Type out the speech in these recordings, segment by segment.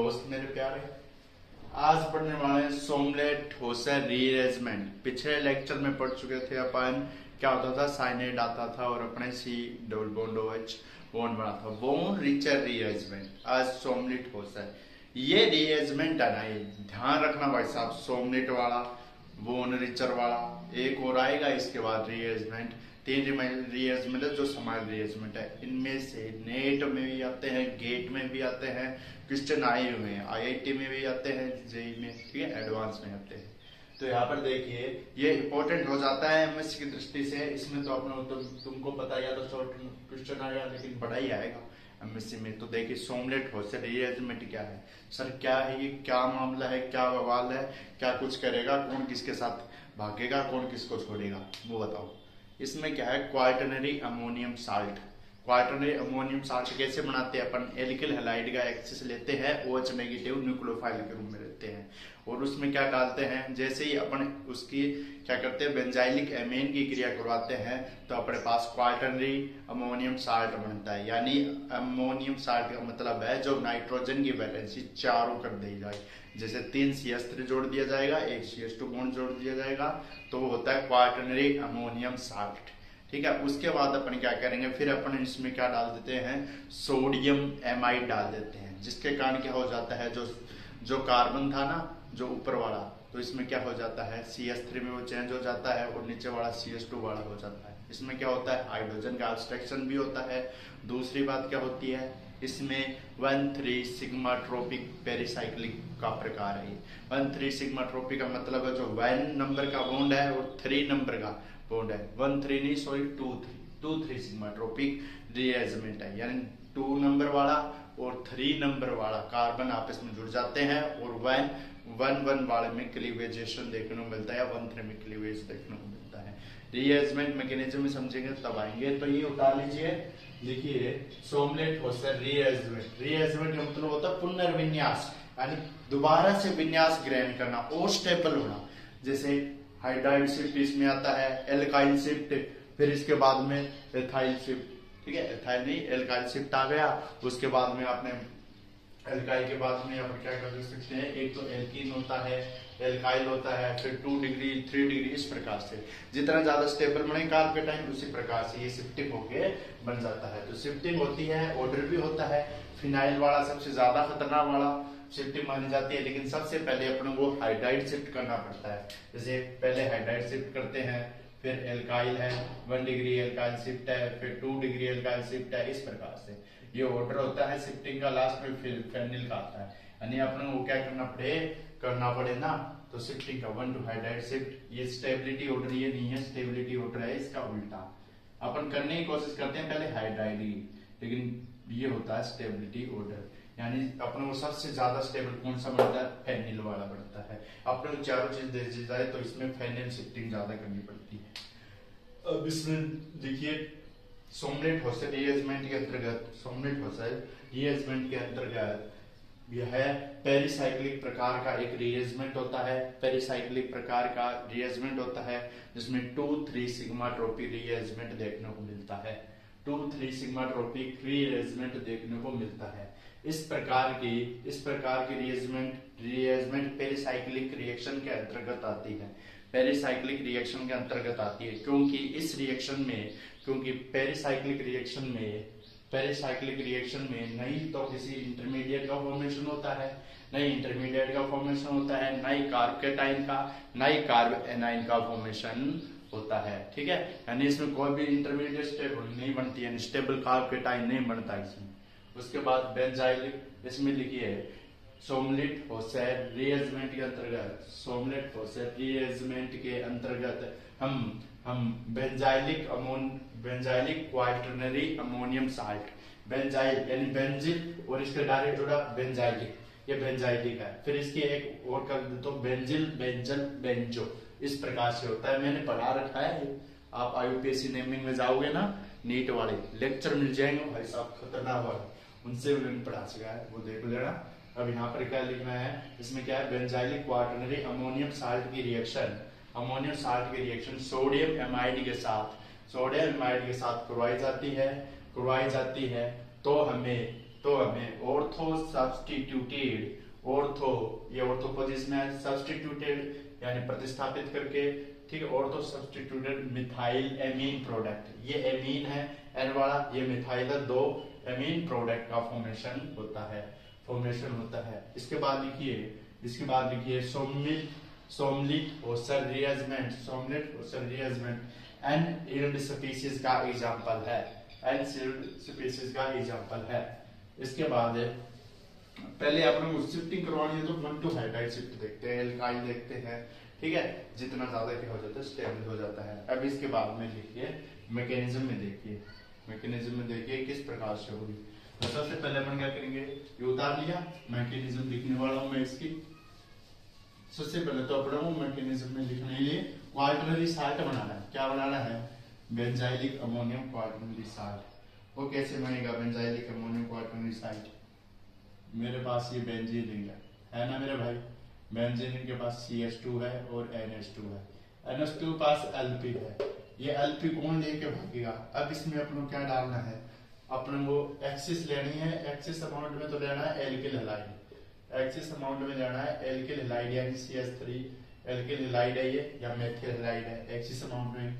दोस्त मेरे प्यारे, आज पढ़ने वाले हैं सोमलेट होसर रीअरेंजमेंट। पिछले लेक्चर में पढ़ चुके थे अपन क्या होता था, साइनेड आता था और अपने C double bond OH bond बना था, बोन रिचर रीअरेंजमेंट। आज सोमलेट होसर ये रीअरेंजमेंट है ना, ये ध्यान रखना भाई साहब, सोमलेट वाला, बोन रिचर वाला, एक और आएगा इसके बाद रीअरेंजमेंट। तीन रीअरेंजमेंट है जो समान रीअरेंजमेंट है। इनमें से नेट में भी आते हैं, गेट में भी आते हैं, क्वेश्चन आए हुए हैं, IIT में भी आते हैं, जेई में, ठीक है, एडवांस में आते हैं। तो यहाँ पर देखिए ये इंपॉर्टेंट हो जाता है MSc की दृष्टि से। इसमें तो अपना तुमको पता है, या तो शॉर्ट क्वेश्चन आएगा लेकिन बड़ा ही आएगा MSc में। तो देखिए सोमलेट होसर रीअरेंजमेंट क्या है सर, क्या है ये, क्या मामला है, क्या बवाल है, क्या कुछ करेगा, कौन किसके साथ भागेगा, कौन किसको छोड़ेगा, वो बताओ। इसमें क्या है, quaternary ammonium salt. Quaternary ammonium salt कैसे बनाते हैं अपन, एल्किल हैलाइड का एक्सिस लेते हैं, OH नेगेटिव न्यूक्लियोफाइल के रूप में लेते हैं और उसमें क्या डालते हैं, जैसे ही अपन उसकी क्या करते हैं, बेंजाइलिक एमीन की क्रिया करवाते हैं तो अपने पास क्वार्टनरी अमोनियम साल्ट बनता है। यानी अमोनियम साल्ट का मतलब है जो नाइट्रोजन की वैलेंसी 4 कर दी जाए, जैसे 3 CH3 जोड़ दिया जाएगा, 1 CH2 बॉन्ड जोड़ दिया जाएगा, तो वो होता है क्वार्टनरी अमोनियम साल्ट। ठीक है, उसके बाद अपन क्या करेंगे, फिर अपन इसमें क्या डाल देते हैं, सोडियम एमाइड डाल देते हैं, जिसके कारण क्या हो जाता है, जो कार्बन था ना, जो ऊपर वाला, तो इसमें क्या हो जाता है, CH3 में वो चेंज हो जाता है और नीचे वाला CH2 वाला हो जाता है। इसमें क्या होता है, हाइड्रोजन का एब्स्ट्रैक्शन भी होता है। दूसरी बात क्या होती है, इसमें 1,3 सिग्मा ट्रोपिक पेरिसाइक्लिक का प्रकार है। 1,3 सिग्मा ट्रोपिक का मतलब है जो 1 नंबर का बॉन्ड है और 3 नंबर का बॉन्ड है, 1,3 नहीं सॉरी 2,3 सिग्मा ट्रोपिक रीअरेंजमेंट है। यानी 2 नंबर वाला और 3 नंबर वाला कार्बन आपस में जुड़ जाते हैं और 1,1 वाले में क्लीवेजेशन देखने को मिलता है, या 1,3 में क्लीवेज देखने को मिलता है। रीअरेंजमेंट मैकेनिज्म में समझेंगे तब आएंगे। तो ये उतार लीजिए, देखिए सोमलेट होसर रीअरेंजमेंट। रीअरेंजमेंट का मतलब होता है पुनर्विन्यास, यानी दोबारा से विन्यास ग्रहण करना और स्टेबल होना। जैसे हाइड्राइड शिफ्ट इसमें आता है, एल्काइल शिफ्ट, फिर इसके बाद में एथाइल शिफ्ट, ठीक है, एथाइल नहीं एल्काइल शिफ्ट आ गया। उसके बाद में आपने एल्काइल के बाद में आप क्या कर सकते हैं, एक तो एल्कीन होता है, एल्काइल होता है, फिर 2 डिग्री 3 डिग्री, इस प्रकार से जितना ज्यादा स्टेबल बने कार्बोकेटाइन उसी प्रकार से ये शिफ्टिंग होके बन जाता है। तो शिफ्टिंग होती है, ऑर्डर भी होता है। फिनाइल वाला सबसे ज्यादा खतरनाक वाला शिफ्टिंग मानी जाती है, लेकिन सबसे पहले अपन को हाइड्राइड शिफ्ट करना पड़ता है। जैसे पहले हाइड्राइड शिफ्ट करते हैं, फिर एल्काइल है, 1 डिग्री एल्काइल शिफ्ट है, फिर 2 डिग्री एल्काइल शिफ्ट है, इस प्रकार से ये ऑर्डर होता है शिफ्टिंग का। लास्ट में फिर फेनिल का आता है, यानी अपन को क्या करना पड़े ना, तो शिफ्टिंग का 1 टू हाइड्राइड शिफ्ट। ये स्टेबिलिटी ऑर्डर ये नहीं है, स्टेबिलिटी ऑर्डर है इसका उल्टा। अपन करने की कोशिश करते हैं पहले हाइड्राइड ही, लेकिन ये होता है स्टेबिलिटी ऑर्डर। यानी अपने को सबसे ज्यादा स्टेबल कौन सा बनता है, फेनिल वाला बनता है। अपने को चारों चीज दे दी जाए तो इसमें फेनिल शिफ्टिंग ज्यादा करनी पड़ती है। अब इसमें देखिए सोमलेट होसर रीअरेंजमेंट के अंतर्गत, सोमलेट होसर रीअरेंजमेंट के अंतर्गत यह पेरिसाइक्लिक प्रकार का एक रीअरेंजमेंट होता है। पेरिसाइक्लिक प्रकार का रीअरेंजमेंट होता है जिसमें 2,3 सिग्मा ट्रोपिक रीअरेंजमेंट देखने को मिलता है। 2,3 सिग्मा ट्रोपिक रीअरेंजमेंट देखने को मिलता है। इस प्रकार की रीअरेंजमेंट पेरिसाइक्लिक रिएक्शन के अंतर्गत आती है। पेरिसाइक्लिक रिएक्शन के अंतर्गत आती है क्योंकि पेरिसाइक्लिक रिएक्शन में नहीं तो किसी इंटरमीडिएट का फॉर्मेशन होता है, नहीं इंटरमीडिएट का फॉर्मेशन होता है, नहीं कार्बोकेटाइन का, नहीं कार्ब एनाइन का फॉर्मेशन होता है। ठीक है, यानी इसमें कोई भी इंटरमीडिएट स्टेप नहीं बनती है, स्टेबल कार्बोकेटाइन नहीं बनता इसमें। उसके बाद बेंजाइलिक, इसमें लिखिए सोमलेट होसर रीअरेंजमेंट के अंतर्गत हम benzylic quaternary ammonium salt, benzyl यानी बेंजिल और इसके डायरेक्ट जुड़ा बेंजाइलिक, ये बेंजाइलिक है। फिर इसकी एक और कर दे तो बेंजिल, बेंजल, बेंजो, इस प्रकार से होता है। मैंने पढ़ा रखा है, आप IUPAC नेमिंग में जाओगे ना, नीट वाले लेक्चर मिल जाएंगे भाई साहब, खतरनाक वाले, उनसे भी मैंने पढ़ा सका है, वो देख लेना। अब यहाँ पर क्या लिखना है, इसमें क्या है, बेंजाइलिक क्वार्टरनरी अमोनियम साल्ट की रिएक्शन सोडियम एमाइड के साथ करवाई जाती है। तो तो हमें ऑर्थो सब्स्टिट्यूटेड, ऑर्थो ये ऑर्थो पोजीशन है, सब्स्टिट्यूटेड यानी प्रतिस्थापित करके, ठीक है, ortho substituted methyl amine product, ये एमीन है एन वाला, ये मिथाइल है, दो एमीन प्रोडक्ट का फॉर्मेशन होता है। इसके बाद लिखिए सोमलिट ओसर रिएजमेंट एंड स्पीशीज का एग्जांपल है। इसके बाद पहले अपन को शिफ्टिंग करवानी है तो 1 to हाइड्राइड शिफ्ट देखते हैं, एल्काइल देखते हैं, ठीक है, जितना ज्यादा क्या हो जाता है स्टेबल हो जाता है। अब इसके बाद में लिखिए मैकेनिज्म में देखिए किस प्रकार से होगी। तो सबसे पहले अपन क्या करेंगे, ये उतार लिया, मैकेनिज्म लिखने वाला हूं मैं इसकी। सबसे पहले तो अपन को मैकेनिज्म में लिखने के लिए क्वार्टरनरी साल्ट बनाना है। क्या बनाना है? Benzylic ammonium quaternary salt. वो कैसे बनेगा बेंजाइलिक अमोनियम क्वार्टरनरी साल्ट? मेरे पास ये बेंजीन है ना मेरे भाई, बेंजीन के पास CH2 है और NH2 है, NH2 के पास Lp है, ये Lp कौन लेके भागेगा? अब इसमें अपन को क्या डालना है, अपन को एक्सिस लेनी है, एक्सिस अमाउंट में तो लेना है एल्किल हैलाइड, एक्सिस अमाउंट में लेना है एल्किल हैलाइड यानी CH3 एल्किल हैलाइड है ये या मेथिल हैलाइड है। एक्सिस अमाउंट में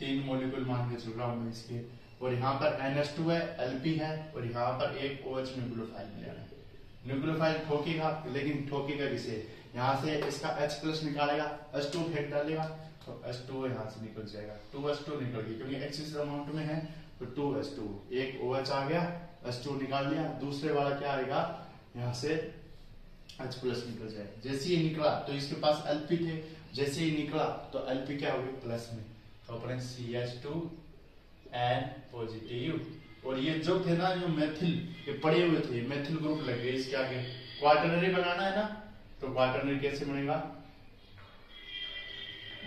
3 मॉलिक्यूल मान के चल रहा हूं मैं इसके, और यहाँ पर NH2 है, Lp है, और यहाँ पर एक OH न्यूक्लियोफाइल लेना है। न्यूक्लियोफाइल ठोकेगा, लेकिन ठोकेगा किसे? यहाँ से इसका H+ निकालेगा, H2 फेंक डालेगा तो H2 यहाँ से निकल जाएगा, 2H2 निकल गई क्योंकि एक्सिस अमाउंट में है तो 2H2, एक OH आ गया, H2 निकाल लिया, दूसरे वाला क्या आएगा, यहाँ से H+ निकल जाएगा। जैसे ही निकला तो इसके पास Lp थे, जैसे ही निकला तो Lp क्या हो गया प्लस में, तो अपने CH2N पॉजिटिव, और ये जो थे ना जो मेथिल ये पड़े हुए थे, मेथिल ग्रुप लग गए इसके आगे। क्वार्टरनरी बनाना है ना, तो क्वार्टरनरी कैसे बनेगा,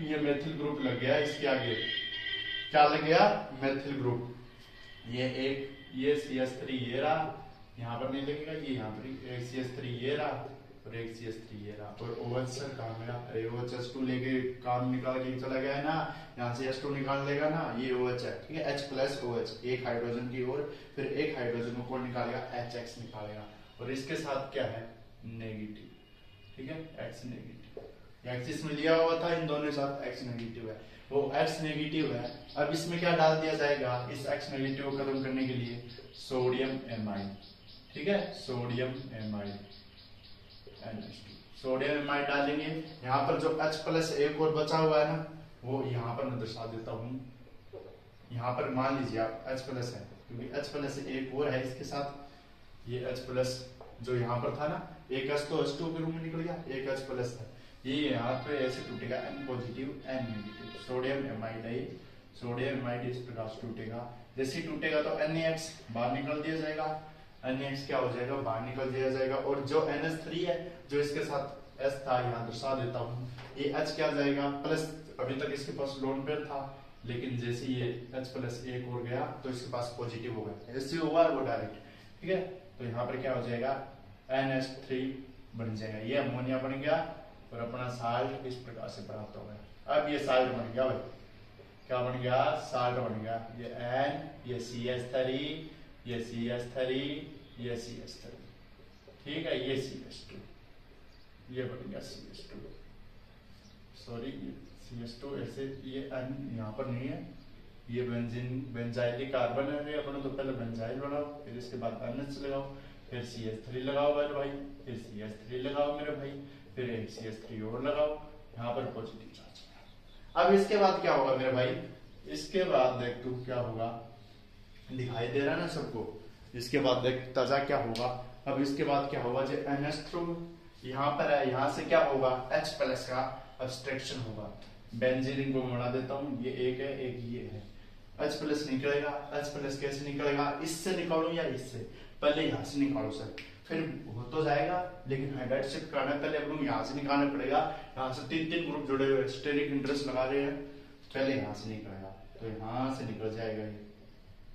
ये मेथिल ग्रुप लग गया इसके आगे, क्या लग गया, मेथिल ग्रुप। ये ये CH3 ये रहा, यहाँ पर नहीं लगेगा, ये यहाँ पर एक CH3 ये रहा और एक CH3 ये रहा, और OH सर कहाँ गया, अरे OH H2 लेके काम निकाल के चला गया है ना, यहाँ से H2 निकाल लेगा ना, ये OH है, ठीक है, H+ OH एक हाइड्रोजन की ओर, फिर एक हाइड्रोजन को कौन निकालेगा, HX निकालेगा, और इसके साथ क्या है, नेगेटिव, ठीक है, X नेगेटिव, एक्सिस में लिया हुआ था, इन दोनों के साथ X नेगेटिव है, वो X नेगेटिव है। अब इसमें क्या डाल दिया जाएगा, इस X नेगेटिव को खत्म करने के लिए सोडियम एमाइड, ठीक है, सोडियम एमाइड सोडियम एमाइड डालेंगे। यहाँ पर जो H+ एक और बचा हुआ है ना, वो यहाँ पर मैं दर्शा देता हूँ, यहाँ पर मान लीजिए आप H+ है, क्योंकि H+ एक और है इसके साथ, ये H+ जो यहाँ पर था ना, एक H तो H2 के रूप में निकल गया, एक H+ है, ये यहाँ पे ऐसे टूटेगा, N positive N negative, sodium amide है, सोडियम एमाइड इस प्रकार से टूटेगा। जैसे ही टूटेगा तो NaX बाहर निकल दिया जाएगा, NaX क्या हो जाएगा, बाहर निकल दिया जाएगा, और जो NH3 है जो इसके साथ S था, यहाँ दर्शा देता हूँ, ये H क्या जाएगा प्लस, अभी तक इसके पास लोन पेयर था, लेकिन जैसे ये H+ एक और गया तो इसके पास पॉजिटिव हो गया, ऐसे हुआ है वो डायरेक्ट, ठीक है, तो यहाँ पर क्या हो जाएगा, NH3 बन जाएगा, ये अमोनिया बन गया, और अपना साल्ट इस प्रकार से प्राप्त हो गया। अब ये साल्ट बन गया भाई, क्या बन गया, साल्ट बन गया, ये N, ये CH3, ये CH3, ये CH3, ठीक है, ये CH2, ये बन गया CH2, सॉरी CH2 ऐसे, ये N यहाँ पर नहीं है, ये बेंजाइलिक कार्बन है, अपन तो पहले बेंजाइल बनाओ, फिर इसके बाद NH लगाओ, फिर CH3 लगाओ मेरे भाई, फिर CH3 लगाओ मेरे भाई, फिर एक CH3 और लगाओ, यहाँ पर पॉजिटिव चार्ज। अब इसके बाद क्या होगा मेरे भाई, इसके बाद देख तू क्या होगा, दिखाई दे रहा है ना सबको, इसके बाद देख ताजा क्या होगा। अब इसके बाद क्या होगा, जो NH2 यहाँ पर है, यहाँ से क्या होगा, H+ का अब्स्ट्रक्शन होगा, बेंजीन को बढ़ा देता हूँ, ये एक है, एक ये है, H+ निकलेगा, H+ कैसे निकलेगा, इससे निकालो या इससे, पहले यहाँ से निकालो सर, फिर हो तो जाएगा, लेकिन हाइड्राइड शिफ्ट करना है, पहले हम यहाँ से निकालना पड़ेगा, यहाँ से 3 ग्रुप जुड़े हुए, स्टेरिक इंटरेस्ट लगा रहे हैं, पहले यहाँ से निकलेगा, तो यहाँ से निकल जाएगा ये,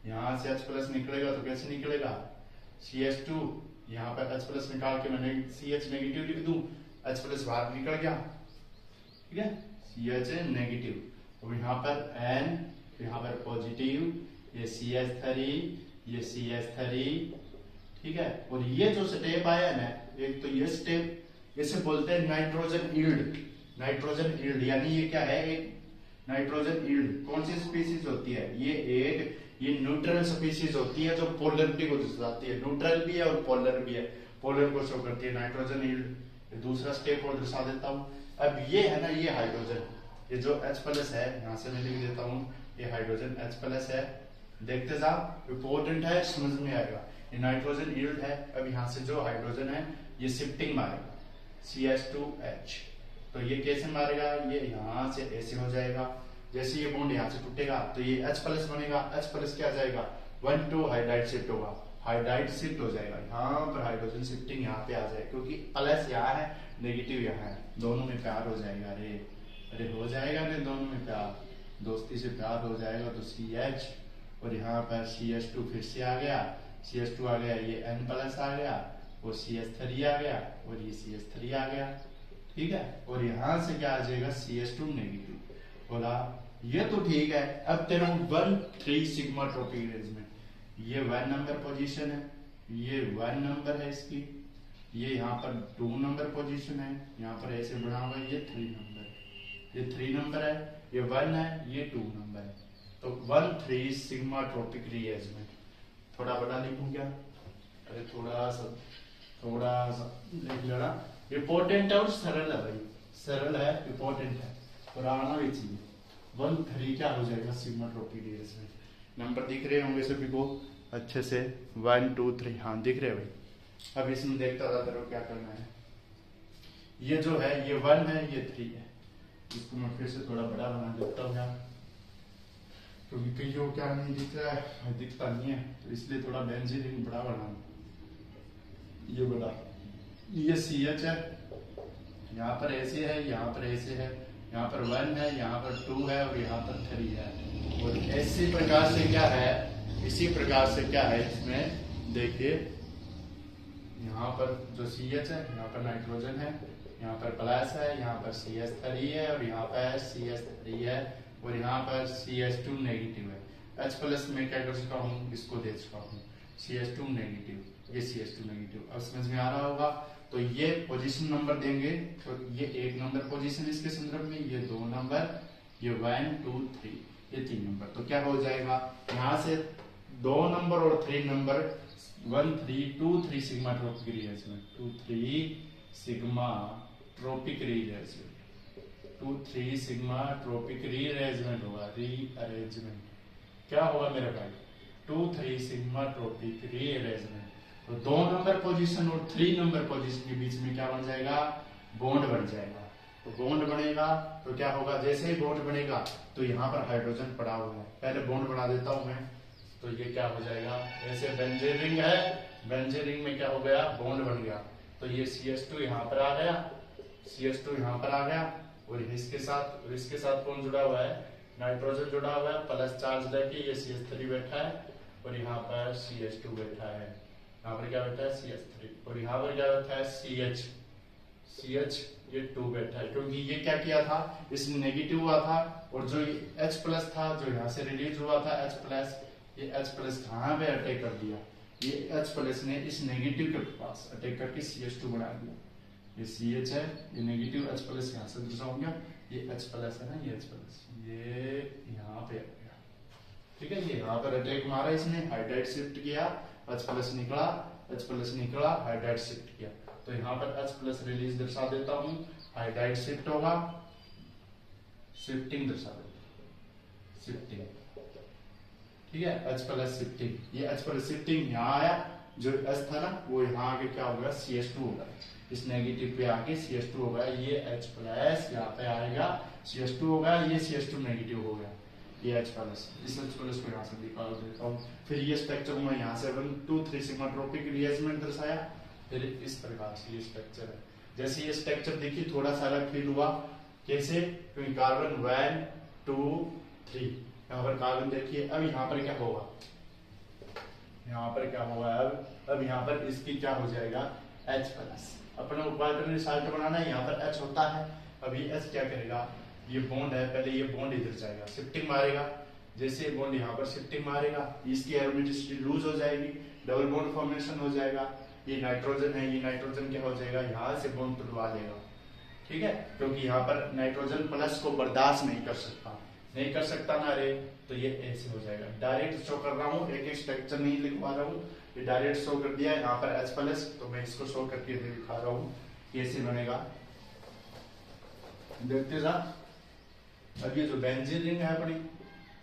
यहाँ से H+ निकलेगा तो कैसे निकलेगा, CH2, यहाँ पर H+ निकाल के मैंने CH नेगेटिव लिख दूं, H+ बाहर निकल गया, ठीक है, CH नेगेटिव, तो यहाँ पर N, यहाँ पर पॉजिटिव, ये CH3, ये CH3, ठीक है। और ये जो स्टेप आया ना, एक तो ये स्टेप, इसे बोलते हैं नाइट्रोजन यील्ड। नाइट्रोजन यील्ड यानी ये क्या है, एक नाइट्रोजन यील्ड कौन सी स्पीसीज होती है, ये न्यूट्रल स्पीसीज होती है जो पोलरिटी को दर्शाती है, न्यूट्रल भी है और पोलर भी है, पोलर को शो करती है नाइट्रोजन यील्ड। दूसरा स्टेप और दर्शा देता हूँ। अब ये है ना, ये हाइड्रोजन, ये जो H+ है, यहाँ से मैं लिख देता हूँ, ये हाइड्रोजन H+ है। देखते जाओ, इंपॉर्टेंट है, समझ में आएगा। ये नाइट्रोजन यील्ड है। अब यहाँ से जो हाइड्रोजन है ये शिफ्टिंग मारेगा CH2H। तो ये कैसे मारेगा, ये यहाँ से ऐसे हो जाएगा। जैसे ये बॉन्ड यहाँ से टूटेगा तो ये H+ बनेगा। H+ क्या जाएगा, 1,2 हाइड्राइड शिफ्ट होगा, हाइड्राइड शिफ्ट हो जाएगा। यहाँ पर हाइड्रोजन शिफ्टिंग यहाँ पे आ जाएगा, क्योंकि प्लस यहाँ है, नेगेटिव यहाँ है, दोनों में प्यार हो जाएगा। अरे हो जाएगा ना, दोनों में प्यार, दोस्ती से प्यार हो जाएगा। तो CH और यहाँ पर CH2 फिर से आ गया, CH2 आ गया, ये N+ आ गया, और CH3 आ गया, और ये CH3 आ गया, ठीक है। और यहाँ से क्या आ जाएगा, CH2 नेगेटिव। बोला ये तो ठीक है। अब तेरा 1,3 सिग्मा ट्रॉपिक अरेंजमेंट, ये 1 नंबर पोजीशन है, ये 1 नंबर है इसकी, ये यहाँ पर 2 नंबर पोजीशन है, यहाँ पर ऐसे बना हुआ है, ये 3 नंबर है, ये 3 नंबर है, ये 1 है, ये 2 नंबर है। तो 1,3 सिग्मा ट्रॉपिक रीअरेंजमेंट। थोड़ा बड़ा लिखूं क्या, अरे थोड़ा सा लिख लेना। इंपॉर्टेंट है और सरल है भाई, सरल है, इंपॉर्टेंट है और आना भी चाहिए। 1,3 क्या हो जाएगा, सिग्मा ट्रॉपिक रीअरेंजमेंट। नंबर दिख रहे होंगे सभी को अच्छे से, 1 2 3, हाँ दिख रहे भाई। अब इसमें देखता था तेरे को क्या करना है। ये जो है ये 1 है, ये 3 है। इसको मैं फिर से थोड़ा बड़ा बना देता हूँ यार, क्योंकि कहीं को क्या नहीं दिख रहा है, दिखता नहीं है, तो इसलिए थोड़ा बेंजीन बड़ा बना। ये बड़ा, ये CH है, यहाँ पर ऐसे है, यहाँ पर ऐसे है, यहाँ पर 1 है, यहाँ पर 2 है, और यहाँ पर 3 है। और इसी प्रकार से क्या है, इसी प्रकार से क्या है इसमें देखिए, यहाँ पर जो CH है, यहाँ पर नाइट्रोजन है, यहाँ पर प्लस है, यहाँ पर CH3 है, और यहाँ पर CH3 है, और यहाँ पर CH2 नेगेटिव है। H+ में क्या कर सकता हूँ, इसको दे सकता हूँ CH2 नेगेटिव, ये CH2 नेगेटिव। अब समझ में आ रहा होगा। तो ये पोजीशन नंबर देंगे, तो ये 1 नंबर पोजीशन इसके संदर्भ में, ये 2 नंबर, ये 1 2 3, ये 3 नंबर। तो क्या हो जाएगा, यहाँ से 2 नंबर और 3 number, 1 3 2 3 sigmatropic rearrangement, 2 3 sigmatropic rearrangement, 2 3 sigmatropic rearrangement होगा, रीअरेंजमेंट। क्या होगा मेरा भाई, 2 3 सिग्मा ट्रॉपिक रीअरेंजमेंट। तो 2 नंबर पोजीशन और 3 नंबर पोजीशन के बीच में क्या बन जाएगा, बॉन्ड बन जाएगा। तो बॉन्ड बनेगा तो क्या होगा, जैसे ही बॉन्ड बनेगा तो यहाँ पर हाइड्रोजन पड़ा हुआ है, पहले बॉन्ड बना देता हूं मैं। तो ये क्या हो जाएगा, ऐसे बेंजीन रिंग है, बेंजीन रिंग में क्या हो गया, बॉन्ड बन गया। तो ये CH2 यहाँ पर आ गया, CH2 यहाँ पर आ गया, और इसके साथ कौन जुड़ा हुआ है, नाइट्रोजन जुड़ा हुआ है, प्लस चार्ज लेके ये CH3 बैठा है, और यहाँ पर CH2 बैठा है, यहाँ पर क्या बैठा है CH3, और यहाँ पर क्या बैठा है CH ये 2 बैठा है, क्योंकि ये क्या किया था, इसमें नेगेटिव हुआ था, और जो H+ था जो यहाँ से रिलीज हुआ था H+, ये H+ कहाँ पे अटैक कर दिया, ये H+ ने इस नेगेटिव के पास अटैक करके CH2 बना दिया। ये CH है, ये नेगेटिव, H+ यहाँ से दर्शाऊंगा, ये H+ है ना, ये H+, ये यहाँ पे आ गया, ठीक है। ये यहाँ पर अटैक मारा इसने, हाइड्राइड शिफ्ट किया, H+ निकला, हाइड्राइड शिफ्ट किया। तो यहाँ पर H+ रिलीज दर्शा देता हूँ, हाइड्राइड शिफ्ट होगा, शिफ्टिंग दर्शा देता, शिफ्टिंग, ठीक है। H+ शिफ्टिंग, ये H+ शिफ्टिंग यहाँ आया, जो H था ना वो यहाँ आके क्या होगा, CH2 होगा, इस नेगेटिव पे आके CH2 होगा, ये H+ यहाँ पे आएगा, CH2 होगा, ये CH2 नेगेटिव हो गया, ये H+, इस H+ को यहाँ से निकाल देता हूँ। फिर ये स्ट्रक्चर में यहाँ से 1 2 3 सिग्मा ट्रॉपिक रीअरेंजमेंट दर्शाया, फिर इस प्रकार से ये स्ट्रक्चर है। जैसे ये स्ट्रक्चर देखिए थोड़ा सा अलग फील हुआ, कैसे, क्योंकि कार्बन 1 2 3, यहाँ पर कार्बन देखिए। अब यहाँ पर क्या होगा, यहाँ पर क्या होगा, अब यहाँ पर इसकी क्या हो जाएगा, H+। अपने क्वाड्रेटिक साल्ट बनाना है, यहाँ पर H होता है। अब ये H क्या करेगा, ये बॉन्ड है, पहले ये बॉन्ड इधर जाएगा, शिफ्टिंग मारेगा, जैसे बॉन्ड यहाँ पर शिफ्टिंग मारेगा, इसकी एरोमेटिसिटी लूज हो जाएगी, डबल बॉन्ड फॉर्मेशन हो जाएगा। ये नाइट्रोजन है, ये नाइट्रोजन क्या हो जाएगा, यहाँ से बॉन्ड टूटवा देगा, ठीक है, क्योंकि यहाँ पर नाइट्रोजन प्लस को बर्दाश्त नहीं कर सकता ना रे, तो ये ऐसे हो जाएगा। डायरेक्ट शो कर रहा हूँ, एक एक स्ट्रक्चर नहीं लिखवा रहा हूँ, ये डायरेक्ट शो कर दिया यहाँ पर H प्लस, तो मैं इसको शो करके दिखा रहा हूँ, कैसे बनेगा देखते जा। अब ये जो बेंजीन रिंग है अपनी,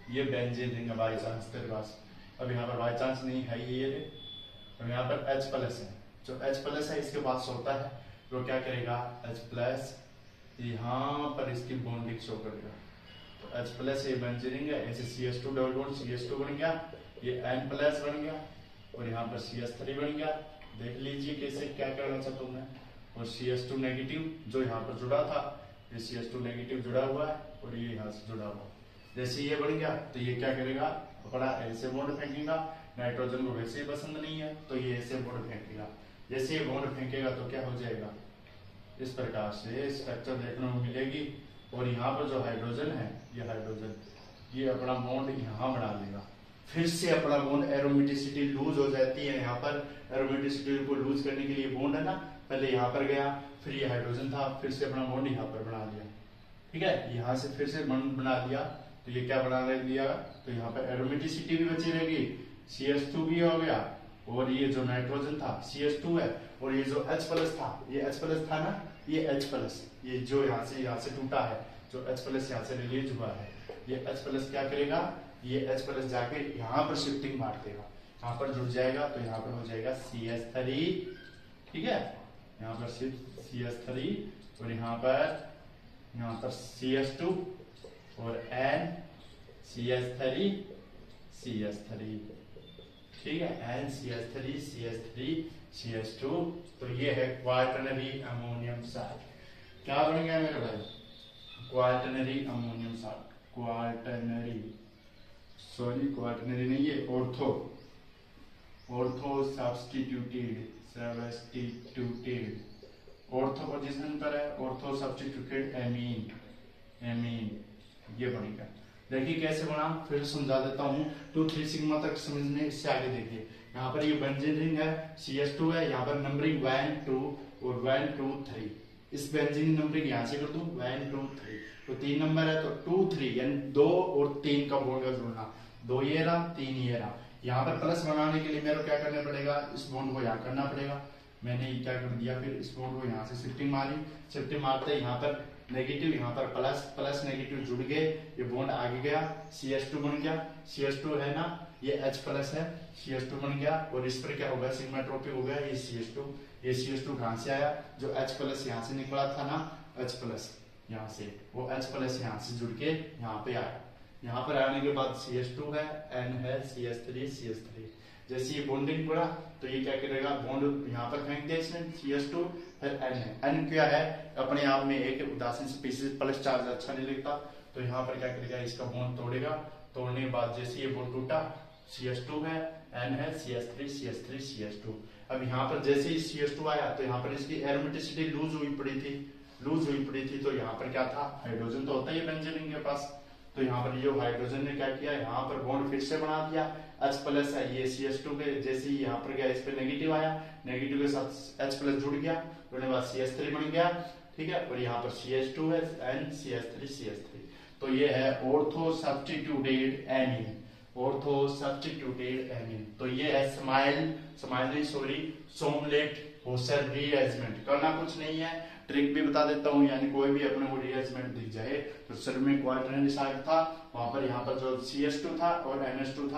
ये बेंजीन रिंग है बाई चांस तेरे पास, अब यहाँ पर बाई चांस नहीं है ये रे, तो यहाँ पर H प्लस है, जो H प्लस है इसके पास होता है, वो क्या करेगा H प्लस यहाँ पर इसकी बॉन्डिंग शो करेगा, तो H प्लस ये बेंजीन रिंग है, ऐसे CH2 डबल बॉन्ड CH2 बन गया, ये N प्लस बन गया और यहाँ पर CH3 बन गया। देख लीजिए कैसे क्या करना चाहता हूँ मैं, और CH2 नेगेटिव जो यहाँ पर जुड़ा था, ये CH2 नेगेटिव जुड़ा हुआ है और ये यहाँ से जुड़ा हुआ, जैसे ये बन गया तो ये क्या करेगा अपना ऐसे बॉन्ड फेंकेगा, नाइट्रोजन को वैसे ही पसंद नहीं है तो ये ऐसे बॉन्ड फेंकेगा, जैसे ये बॉन्ड फेंकेगा तो क्या हो जाएगा, इस प्रकार से स्ट्रक्चर देखने को मिलेगी। और यहाँ पर जो हाइड्रोजन है, ये हाइड्रोजन ये अपना बॉन्ड यहाँ बना लेगा, फिर से अपना बॉन्ड एरोमेटिसिटी लूज हो जाती है, यहाँ पर एरोमेटिसिटी को लूज करने के लिए बॉन्ड है ना, पहले यहाँ पर गया, फिर ये हाइड्रोजन था, फिर से अपना बॉन्ड यहाँ पर बना लिया, ठीक है, यहाँ से फिर से बॉन्ड बना लिया, तो ये क्या बना दिया, तो यहाँ पर एरोमेटिसिटी भी बची रहेगी, CH2 भी हो गया, और ये जो नाइट्रोजन था CH2 है, और ये जो H प्लस था, ये H प्लस था ना, ये H प्लस, ये जो यहाँ से टूटा है, जो H प्लस यहाँ से रिलीज हुआ है, ये H प्लस क्या करेगा, ये H प्लस जाके यहाँ पर शिफ्टिंग मार देगा, यहाँ पर जुड़ जाएगा, तो यहाँ पर हो जाएगा CH3, ठीक है, यहाँ पर CH3 और यहाँ पर CH2 और N CH3 ठीक है, N CH3 तो ये है क्वार्टनरी अमोनियम साल्ट। क्या बन गया मेरे भाई, क्वार्टनरी अमोनियम साल्ट, क्वार्टनरी नहीं, ये ऑर्थो सब्स्टिट्यूटेड ऑर्थो पोजीशन पर है, ऑर्थो सब्स्टिट्यूटेड एमीन ये बनेगा। देखिए कैसे बना, फिर समझा देता हूँ, 2-3 सिग्मा तक समझने, इससे आगे देखिए, यहाँ पर ये बेंजीन रिंग है, CH2 है, यहाँ पर नंबरिंग 1 2 और 1 2 3, इस बेंजीन नंबरिंग यहाँ से कर दूं 1 2 3, तो 3 नंबर है तो 2 3 यानी 2 और 3 का बॉन्ड का जुड़ना, 2 ये रहा 3 ये रहा। यहाँ पर प्लस बनाने के लिए मेरे को क्या करना पड़ेगा, इस बॉन्ड को यहाँ करना पड़ेगा, मैंने क्या कर दिया, फिर इस बॉन्ड को यहाँ से शिफ्टिंग मारते यहाँ पर नेगेटिव, यहाँ पर प्लस नेगेटिव जुड़ गए, ये बॉन्ड आगे गया, CH2 बन गया, CH2 है ना, ये H प्लस है, CH2 बन गया, और इस पर क्या होगा, सिग्माट्रोपिक हो गया, ये CH2 कहाँ से आया, जो H प्लस यहाँ से निकला था ना, H प्लस यहाँ से, वो H प्लस यहाँ से जुड़ के यहाँ पे आया, यहाँ पर आने के बाद CH2 है, N है, CH3 जैसे ये बॉन्डिंग पड़ा तो ये क्या करेगा, बॉन्ड यहाँ पर फेंक दिया इसने, CH2 फिर N है, N क्या है अपने आप में एक उदासीन स्पीशीज, प्लस चार्ज अच्छा नहीं लगता, तो यहाँ पर क्या करेगा, इसका बॉन्ड तोड़ेगा, तोड़ने के बाद जैसे ये बॉन्ड टूटा, CH2 है, N है, CH3 अब यहाँ पर जैसे ही CH2 आया तो यहाँ पर इसकी एरोमेटिसिटी लूज हुई पड़ी थी, तो यहाँ पर क्या था, हाइड्रोजन तो होता ही बेंजीन रिंग के पास, तो यहाँ पर ये हाइड्रोजन ने क्या किया, यहाँ पर बॉन्ड फिर से बना दिया, H प्लस है, ये CH2 के जैसे ही यहाँ पर गया, इस पे नेगेटिव आया, नेगेटिव के साथ H प्लस जुड़ गया, जुड़ने के बाद CH3 बन गया, ठीक है, और यहाँ पर CH2 है, N CH3 तो ये है ऑर्थो सब्स्टिट्यूटेड एमीन, तो ये है सोमलेट होसर रीअरेंजमेंट। करना कुछ नहीं है, ट्रिक भी बता देता हूँ, यानी कोई भी अपने को रीअरेंजमेंट दिख जाए, तो सर में क्वार्टरनरी साइड था, वहां पर यहाँ पर जो CH2 था और NH2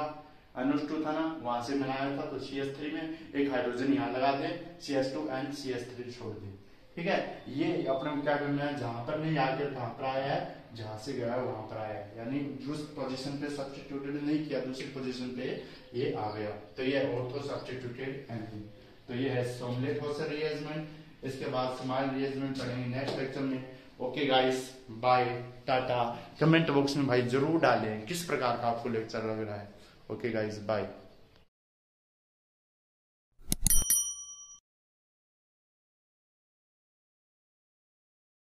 था ना, वहां से बनाया था, तो CH3 में एक हाइड्रोजन यहाँ लगा दे, CH2 N CH3 छोड़ दे, ठीक है। ये अपने को क्या करना है, जहां पर नहीं आकर कहां पर आया है, जहां से गया है वहां पर आया है, यानी उस पोजीशन पे सब्स्टिट्यूटेड नहीं किया, दूसरी पोजीशन पे ये आ गया, तो ये ऑर्थो सब्स्टिट्यूटेड एमीन। तो ये है सोमलेट होसर रीअरेंजमेंट। इसके बाद स्माइल रीअरेंजमेंट पढ़ेंगे नेक्स्ट लेक्चर में। Okay guys, bye, tata. Comment box में भाई जरूर डालें किस प्रकार का आपको लेक्चर लग रहा है। Okay guys, bye.